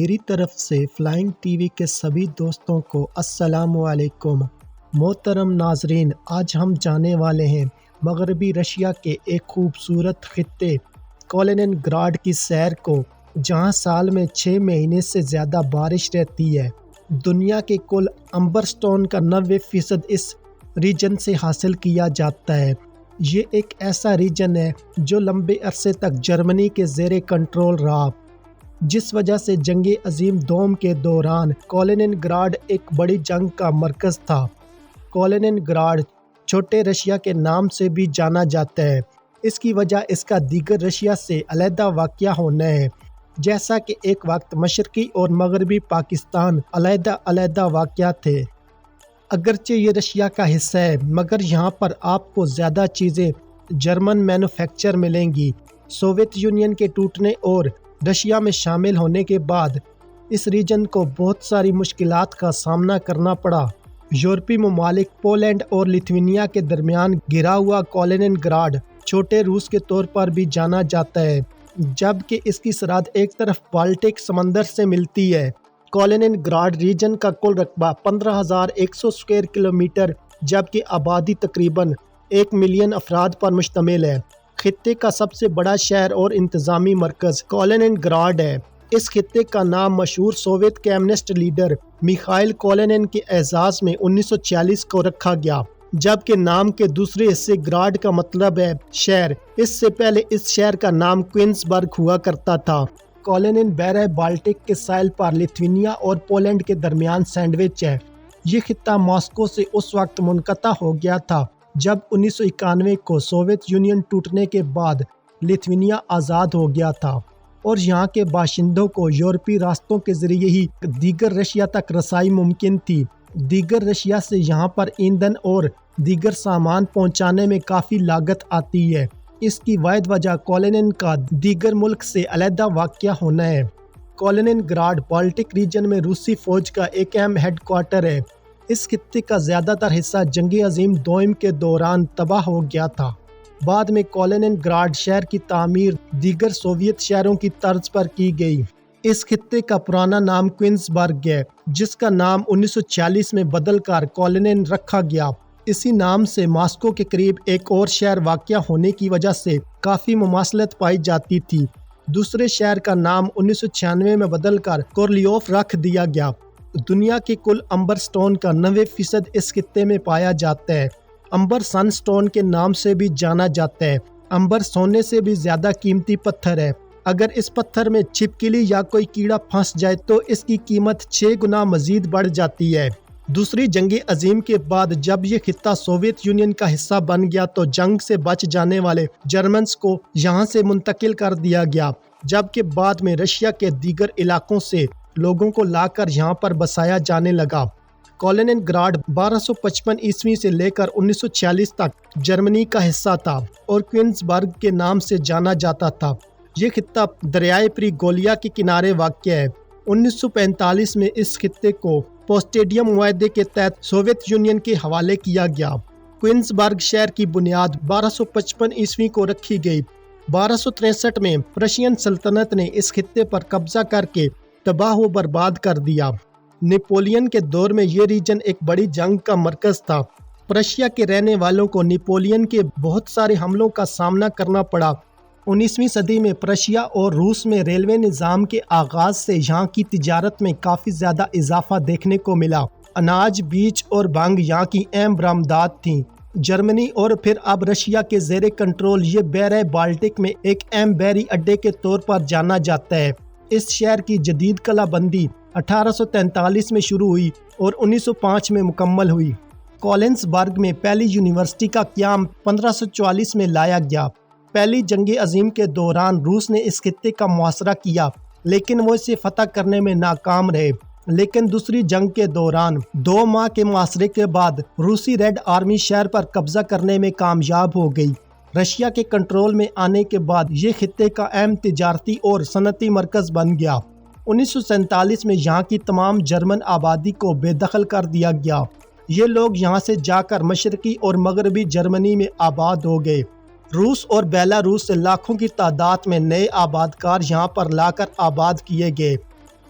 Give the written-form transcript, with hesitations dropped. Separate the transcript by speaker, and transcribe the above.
Speaker 1: میری طرف سے فلائنگ ٹی وی کے سبھی دوستوں کو السلام علیکم۔ محترم ناظرین، آج ہم جانے والے ہیں مغربی رشیا کے ایک خوبصورت خطے کالینن گراڈ کی سیر کو، جہاں سال میں 6 مہینے سے زیادہ بارش رہتی ہے۔ دنیا کے کل امبر سٹون کا 90% اس ریجن سے حاصل کیا جاتا ہے۔ یہ ایک ایسا ریجن ہے جو لمبے عرصے تک جرمنی کے زیر کنٹرول رہا، جس وجہ سے جنگ عظیم دوم کے دوران کالینن گراڈ ایک بڑی جنگ کا مرکز تھا۔ کالینن گراڈ چھوٹے رشیا کے نام سے بھی جانا جاتا ہے۔ اس کی وجہ اس کا دیگر رشیا سے علیحدہ واقع ہونا ہے، جیسا کہ ایک وقت مشرقی اور مغربی پاکستان علیحدہ علیحدہ واقع تھے۔ اگرچہ یہ رشیا کا حصہ ہے، مگر یہاں پر آپ کو زیادہ چیزیں جرمن مینوفیکچر ملیں گی۔ سوویت یونین کے ٹوٹنے اور رشیا میں شامل ہونے کے بعد اس ریجن کو بہت ساری مشکلات کا سامنا کرنا پڑا۔ یورپی ممالک پولینڈ اور لیتھوینیا کے درمیان گھرا ہوا کالینن گراڈ چھوٹے روس کے طور پر بھی جانا جاتا ہے، جبکہ اس کی سرحد ایک طرف بالٹک سمندر سے ملتی ہے۔ کالینن گراڈ ریجن کا کل رقبہ 15,100 اسکوائر کلومیٹر، جبکہ آبادی تقریباً 1 ملین افراد پر مشتمل ہے۔ خطے کا سب سے بڑا شہر اور انتظامی مرکز کالینن گراڈ ہے۔ اس خطے کا نام مشہور سوویت کمیونسٹ لیڈر میخائیل کالینن کے اعزاز میں 1946 کو رکھا گیا، جبکہ نام کے دوسرے حصے گراڈ کا مطلب ہے شہر۔ اس سے پہلے اس شہر کا نام کوئنزبرگ ہوا کرتا تھا۔ کالینن بحیرہ بالٹک کے ساحل پر لیتھوینیا اور پولینڈ کے درمیان سینڈوچ ہے۔ یہ خطہ ماسکو سے اس وقت منقطع ہو گیا تھا جب 1991 کو سوویت یونین ٹوٹنے کے بعد لیتھوینیا آزاد ہو گیا تھا، اور یہاں کے باشندوں کو یورپی راستوں کے ذریعے ہی دیگر رشیا تک رسائی ممکن تھی۔ دیگر رشیا سے یہاں پر ایندھن اور دیگر سامان پہنچانے میں کافی لاگت آتی ہے۔ اس کی واحد وجہ کالینن کا دیگر ملک سے علیحدہ واقع ہونا ہے۔ کالینن گراڈ بالٹک ریجن میں روسی فوج کا ایک اہم ہیڈ کوارٹر ہے۔ اس خطے کا زیادہ تر حصہ جنگ عظیم دوم کے دوران تباہ ہو گیا تھا۔ بعد میں کالینن گراڈ شہر کی تعمیر دیگر سوویت شہروں کی طرز پر کی گئی۔ اس خطے کا پرانا نام کوئنزبرگ ہے، جس کا نام 1946 میں بدل کر کالینن رکھا گیا۔ اسی نام سے ماسکو کے قریب ایک اور شہر واقع ہونے کی وجہ سے کافی مماثلت پائی جاتی تھی۔ دوسرے شہر کا نام 1996 میں بدل کر کورلیوف رکھ دیا گیا۔ دنیا کے کل امبر سٹون کا 90% اس خطے میں پایا جاتا ہے۔ امبر سن سٹون کے نام سے بھی جانا جاتا ہے۔ امبر سونے سے بھی زیادہ قیمتی پتھر ہے۔ اگر اس پتھر میں چھپکلی یا کوئی کیڑا پھنس جائے تو اس کی قیمت 6 گنا مزید بڑھ جاتی ہے۔ دوسری جنگ عظیم کے بعد جب یہ خطہ سوویت یونین کا حصہ بن گیا تو جنگ سے بچ جانے والے جرمنز کو یہاں سے منتقل کر دیا گیا، جبکہ بعد میں رشیا کے دیگر علاقوں سے لوگوں کو لا کر یہاں پر بسایا جانے لگا۔ کالینن گراڈ 1255 عیسوی سے لے کر 1946 تک جرمنی کا حصہ تھا اور کوئنزبرگ کے نام سے جانا جاتا تھا۔ یہ خطہ دریائے پریگولیا کے کنارے واقع ہے۔ 1945 میں اس خطے کو پوسٹیڈیم معاہدے کے تحت سوویت یونین کے حوالے کیا گیا۔ کوئنزبرگ شہر کی بنیاد 1255 عیسوی کو رکھی گئی۔ 1263 میں پرشین سلطنت نے اس خطے پر قبضہ کر کے تباہ و برباد کر دیا۔ نیپولین کے دور میں یہ ریجن ایک بڑی جنگ کا مرکز تھا۔ پرشیا کے رہنے والوں کو نیپولین کے بہت سارے حملوں کا سامنا کرنا پڑا۔ 19ویں صدی میں پرشیا اور روس میں ریلوے نظام کے آغاز سے یہاں کی تجارت میں کافی زیادہ اضافہ دیکھنے کو ملا۔ اناج، بیج اور بھنگ یہاں کی اہم برآمدات تھیں۔ جرمنی اور پھر اب رشیا کے زیر کنٹرول یہ بحیرہ بالٹک میں ایک اہم بحری اڈے کے طور پر جانا جاتا ہے۔ اس شہر کی جدید کلہ بندی 1843 میں شروع ہوئی اور 1905 میں مکمل ہوئی۔ کالینسبرگ میں پہلی یونیورسٹی کا قیام 1544 میں لایا گیا۔ پہلی جنگ عظیم کے دوران روس نے اس خطے کا محاصرہ کیا، لیکن وہ اسے فتح کرنے میں ناکام رہے۔ لیکن دوسری جنگ کے دوران 2 ماہ کے محاصرے کے بعد روسی ریڈ آرمی شہر پر قبضہ کرنے میں کامیاب ہو گئی۔ رشیا کے کنٹرول میں آنے کے بعد یہ خطے کا اہم تجارتی اور صنعتی مرکز بن گیا۔ 1947 میں یہاں کی تمام جرمن آبادی کو بے دخل کر دیا گیا۔ یہ لوگ یہاں سے جا کر مشرقی اور مغربی جرمنی میں آباد ہو گئے۔ روس اور بیلاروس سے لاکھوں کی تعداد میں نئے آبادکار یہاں پر لا کر آباد کیے گئے۔